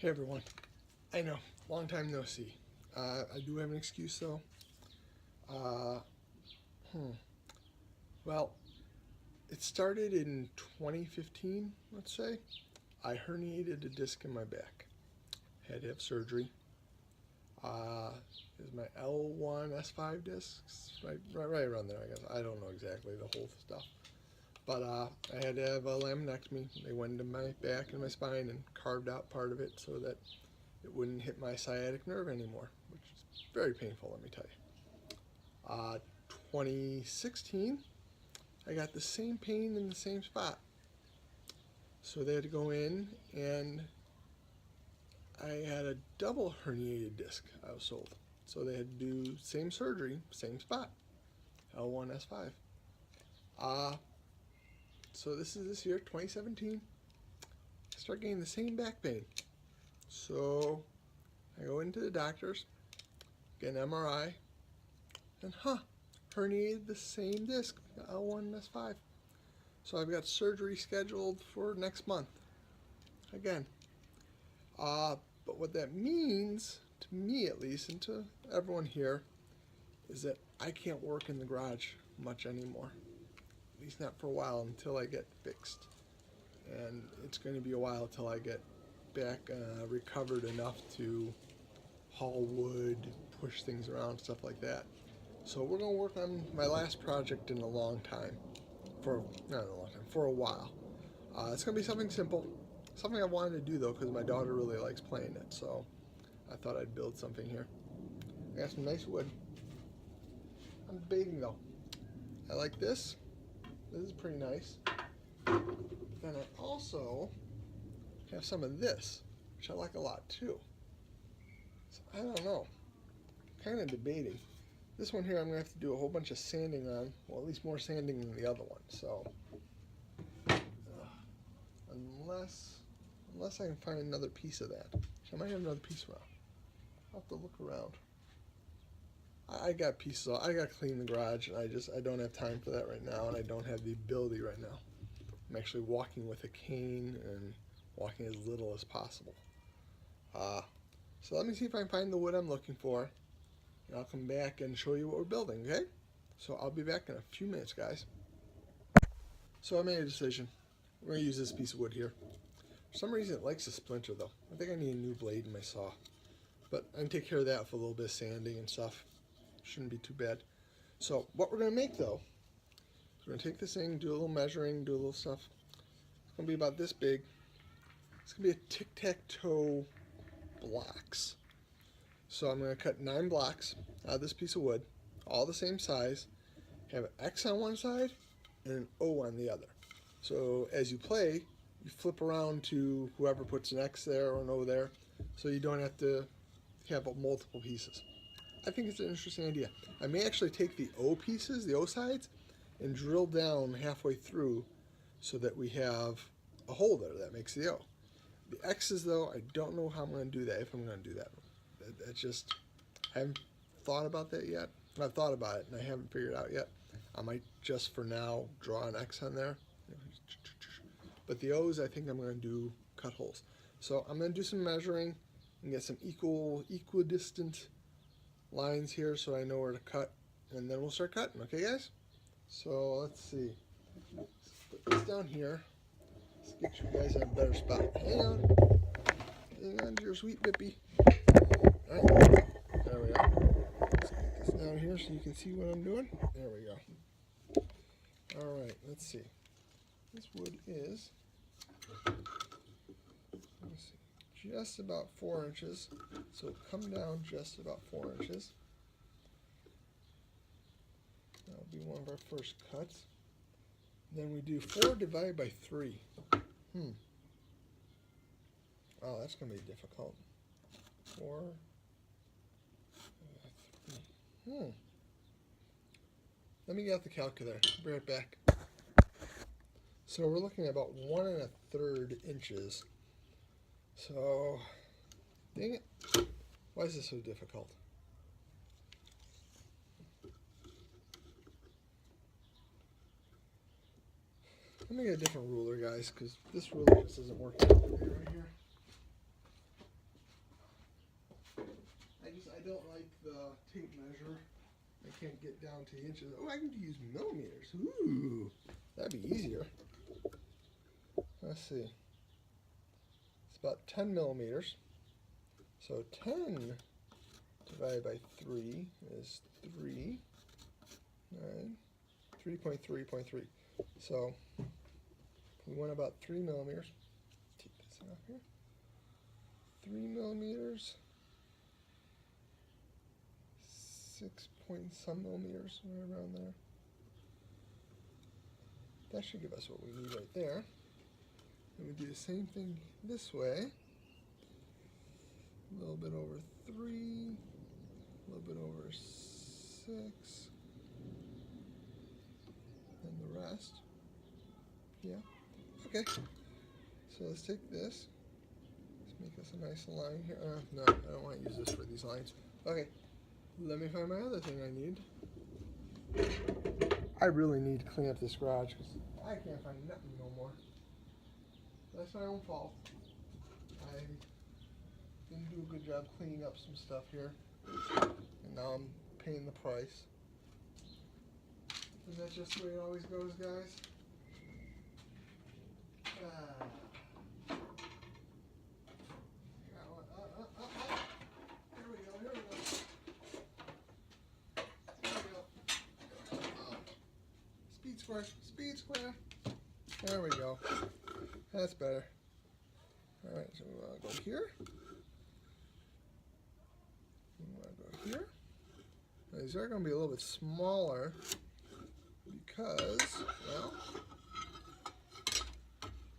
Hey everyone, I know, long time no see. I do have an excuse though. Uh, well, it started in 2015, let's say. I herniated a disc in my back. Had to have surgery. Is my L1 S5 discs right around there, I guess. I don't know exactly the whole stuff. But I had to have a laminectomy. They went into my back and my spine and carved out part of it so that it wouldn't hit my sciatic nerve anymore, which is very painful, let me tell you. 2016, I got the same pain in the same spot. So they had to go in, and I had a double herniated disc, I was told. So they had to do same surgery, same spot, L1, S5. So this is this year, 2017. I start getting the same back pain. So I go into the doctors, get an MRI, and herniated the same disc, L1 and S5. So I've got surgery scheduled for next month, again. But what that means, to me at least, and to everyone here, is that I can't work in the garage much anymore. At least not for a while, until I get fixed. And it's going to be a while till I get back recovered enough to haul wood, push things around, stuff like that. So we're going to work on my last project in a long time. For a while. It's going to be something simple. Something I wanted to do though, because my daughter really likes playing it. So I thought I'd build something here. I got some nice wood. I'm debating though. I like this. This is pretty nice. Then I also have some of this, which I like a lot too. So I don't know. Kind of debating. This one here I'm going to have to do a whole bunch of sanding on. Well, at least more sanding than the other one. So, unless I can find another piece of that. I might have another piece around. I'll have to look around. I got pieces. I got to clean the garage, and I don't have time for that right now, and I don't have the ability right now. I'm actually walking with a cane and walking as little as possible. So let me see if I can find the wood I'm looking for, and I'll come back and show you what we're building, okay? So I'll be back in a few minutes, guys. So I made a decision. We're going to use this piece of wood here. For some reason it likes to splinter though. I think I need a new blade in my saw. But I can take care of that with a little bit of sanding and stuff. Shouldn't be too bad. So what we're going to make though, is we're going to take this thing, do a little measuring, do a little stuff. It's going to be about this big. It's going to be a Tic Tac Toe blocks. So I'm going to cut 9 blocks out of this piece of wood, all the same size, have an X on one side and an O on the other. So as you play, you flip around to whoever puts an X there or an O there, so you don't have to have multiple pieces. I think it's an interesting idea. I may actually take the O pieces, the O sides, and drill down halfway through so that we have a hole there that makes the O. The X's though, I don't know how I'm going to do that, if I'm going to do that. That's just, I haven't thought about that yet. I've thought about it and I haven't figured it out yet. I might just for now draw an X on there. But the O's, I think I'm going to do cut holes. So I'm going to do some measuring and get some equidistant lines here so I know where to cut. And then we'll start cutting, okay guys? So let's see. Let's put this down here. Let's get you guys in a better spot. Hang on to your sweet bippy. Alright, there we go. Let's get this down here so you can see what I'm doing. There we go. Alright, let's see. This wood is, let's see, just about 4 inches. So it'll come down just about 4 inches. That'll be one of our first cuts. Then we do 4 divided by 3. Oh, that's going to be difficult. 4 by 3. Let me get out the calculator. Be right back. So we're looking at about 1 1/3 inches. So, dang it. Why is this so difficult? Let me get a different ruler, guys, because this ruler just isn't working right here. the tape measure. I can't get down to inches. Oh, I can use millimeters. Ooh, that'd be easier. Let's see. It's about 10 millimeters. So 10 divided by 3 is 3. 9. 3.3.3. So we went about 3 millimeters. Take this off here. 3 millimeters. 6 point some millimeters, right around there. That should give us what we need right there. And we do the same thing this way. A little bit over 3, a little bit over 6, and the rest. Yeah. Okay. So let's take this. Let's make us a nice line here. No, I don't want to use this for these lines. Okay. Let me find my other thing I need. I really need to clean up this garage because I can't find nothing no more. That's my own fault. I didn't do a good job cleaning up some stuff here, and now I'm paying the price. Is that just the way it always goes, guys? Here we go, here we go. Here we go. Speed square, speed square. There we go. That's better. Alright, so we want to go here. We want to go here. Now, these are going to be a little bit smaller because, well,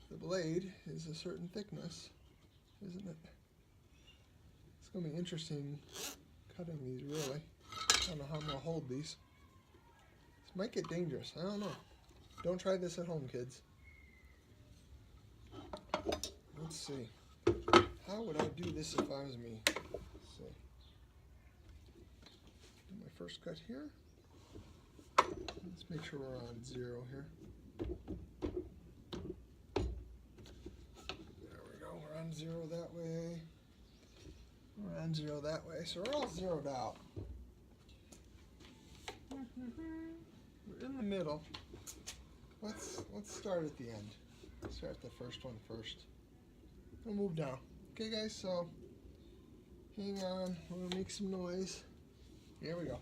the blade is a certain thickness, isn't it? It's going to be interesting cutting these, really. I don't know how I'm going to hold these. This might get dangerous. I don't know. Don't try this at home, kids. Let's see. How would I do this if I was me? Let's see. Do my first cut here. Let's make sure we're on 0 here. There we go. We're on 0 that way. We're on 0 that way. So we're all zeroed out. We're in the middle. Let's start at the end. Start the first one first. We'll move down. Okay, guys, so hang on. We're going to make some noise. Here we go.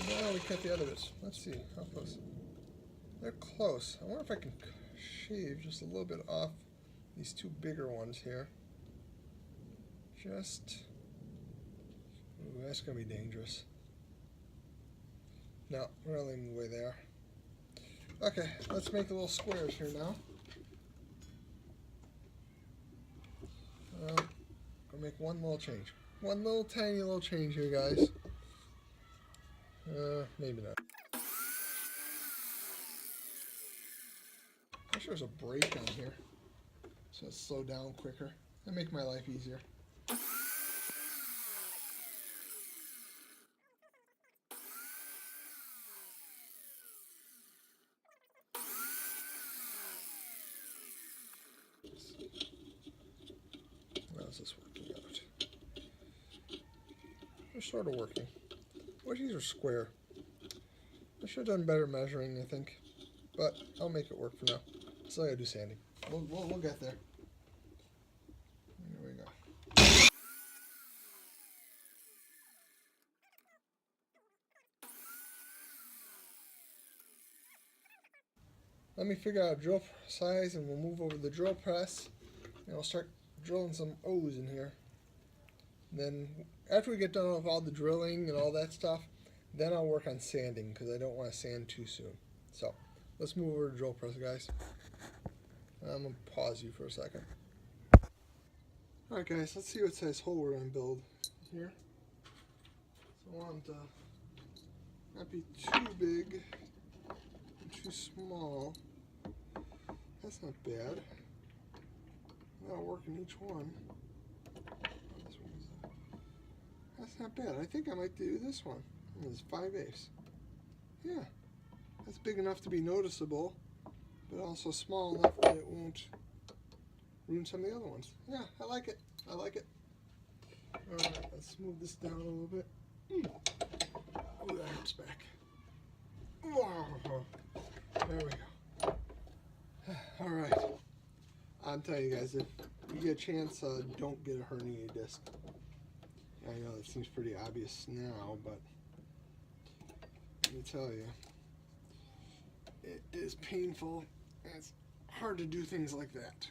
Now we cut the other bits. Let's see how close. They're close. I wonder if I can shave just a little bit off these two bigger ones here. Just, ooh, that's going to be dangerous. No, we're going to leave them the way they are. Okay, let's make the little squares here now. Gonna make one little change. One little tiny little change here, guys. Maybe not. I wish there was a brake on here, so it's slow down quicker. That'd make my life easier. How's this working out? They're sort of working. Well, these are square. I should have done better measuring, I think, but I'll make it work for now. Still gotta do sanding. We'll get there. Here we go. Let me figure out drill size, and we'll move over to the drill press, and I'll start drilling some O's in here. Then after we get done with all the drilling and all that stuff, then I'll work on sanding because I don't want to sand too soon. So let's move over to drill press, guys. I'm going to pause you for a second. Alright guys, let's see what size hole we're going to build here. So I want it to not be too big and too small. That's not bad. That'll work in each one. That's not bad. I think I might do this one. It's 5/8. Yeah, that's big enough to be noticeable, but also small enough that it won't ruin some of the other ones. Yeah, I like it. I like it. Alright, let's move this down a little bit. Oh, that hurts back. Whoa. There we go. Alright. I'm telling you guys, if you get a chance, don't get a herniated disc. I know that seems pretty obvious now, but let me tell you, it is painful, and it's hard to do things like that.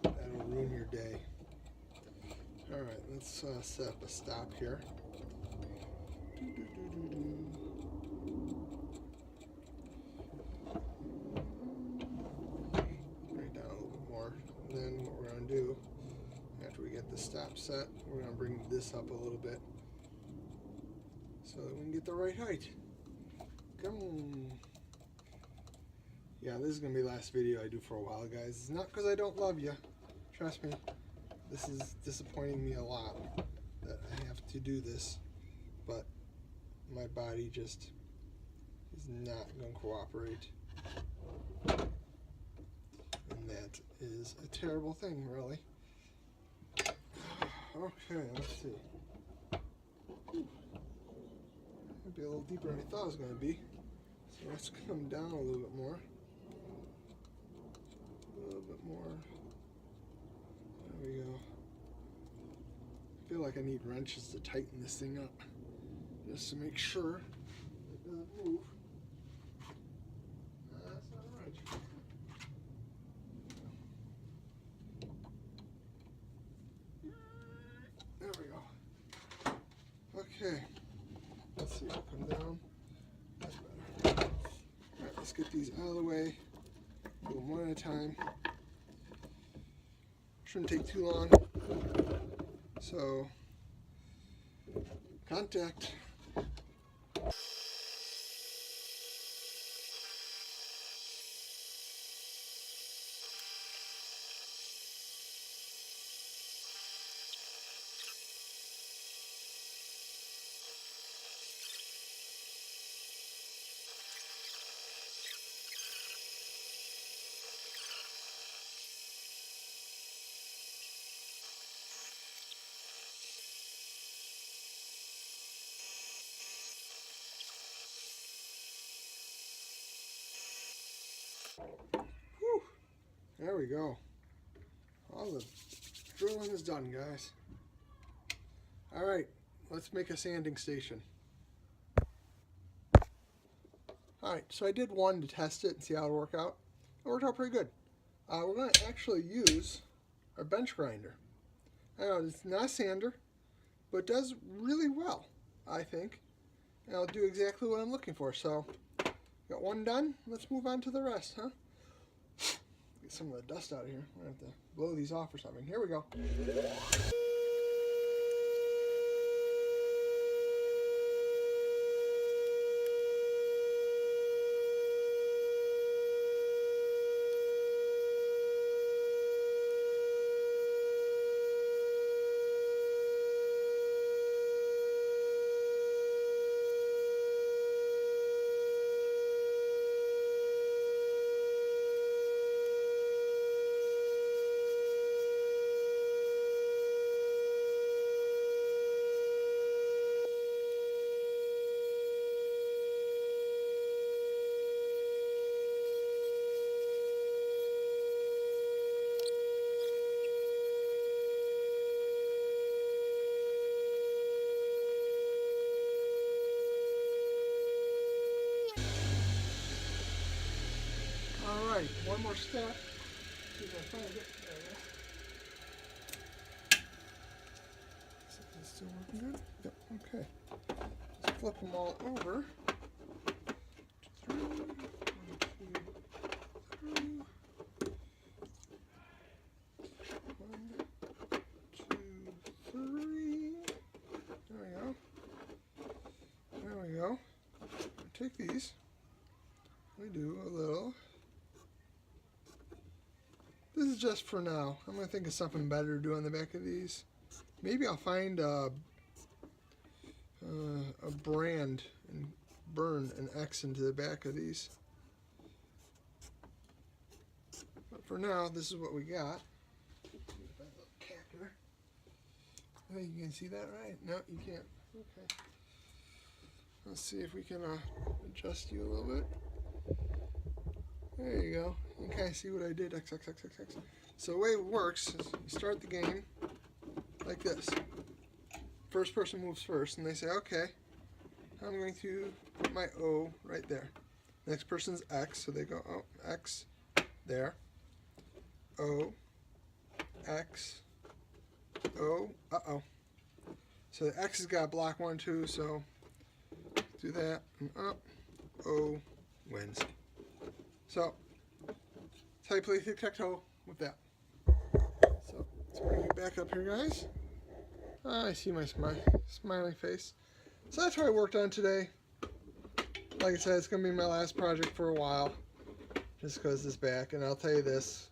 That'll ruin your day. All right, let's set up a stop here. Bring it down a little bit more. And then what we're going to do, after we get the stop set, we're going to bring this up a little bit so that we can get the right height. Come on. Yeah, this is going to be the last video I do for a while, guys. It's not because I don't love you. Trust me, this is disappointing me a lot that I have to do this, but my body just is not going to cooperate. And that is a terrible thing, really. Okay, let's see. Might be a little deeper than I thought it was going to be. So let's come down a little bit more. A little bit more. There we go. I feel like I need wrenches to tighten this thing up, just to make sure it doesn't move. That's not a wrench. There we go. Okay. Let's see. Come down. That's better. Alright, let's get these out of the way. Do them one at a time. Shouldn't take too long. So, contact. Whew. There we go. All the drilling is done, guys. Alright, let's make a sanding station. Alright, so I did one to test it and see how it worked out. It worked out pretty good. We're going to actually use our bench grinder. I know it's not a sander, but it does really well, I think. And it'll do exactly what I'm looking for. So, got one done. Let's move on to the rest, huh? Get some of the dust out of here. I'm going to have to blow these off or something. Here we go. Alright, one more step. See if I find it. There it is. Is it still working good? Yep, okay. Just flip them all over. 2, 3, 1, 2, 3. There we go. There we go. Take these. We do a little. This is just for now. I'm going to think of something better to do on the back of these. Maybe I'll find a brand and burn an X into the back of these. But for now, this is what we got. Oh, you can see that right? No, you can't. Okay. Let's see if we can adjust you a little bit. There you go. You can kind of see what I did. X, X, X, X, X. So the way it works is you start the game like this. First person moves first, and they say, okay, I'm going to put my O right there. Next person's X, so they go, oh, X, there. O, X, O, uh-oh. So the X has got to block 1, 2, so do that, and up, O wins. So, that's how you play Tic Tac Toe with that. So, let's bring it back up here, guys. I see my smiling face. So that's what I worked on today. Like I said, it's going to be my last project for a while, just because it's back. And I'll tell you this,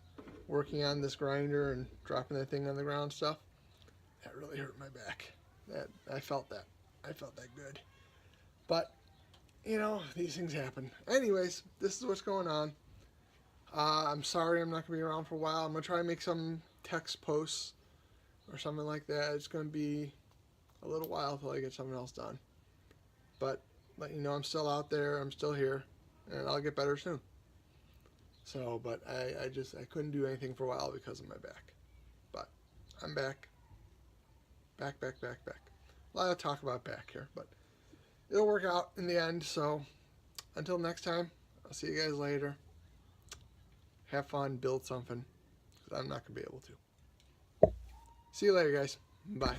working on this grinder and dropping that thing on the ground stuff, that really hurt my back. I felt that. I felt that good. But, you know, these things happen. Anyways, this is what's going on. I'm sorry I'm not going to be around for a while. I'm going to try and make some text posts or something like that. It's going to be a little while until I get something else done. But let you know I'm still out there. I'm still here. And I'll get better soon. So, but I couldn't do anything for a while because of my back. But I'm back. Back. A lot of talk about back here, but it'll work out in the end. So until next time, I'll see you guys later. Have fun, build something, because I'm not going to be able to. See you later, guys. Bye.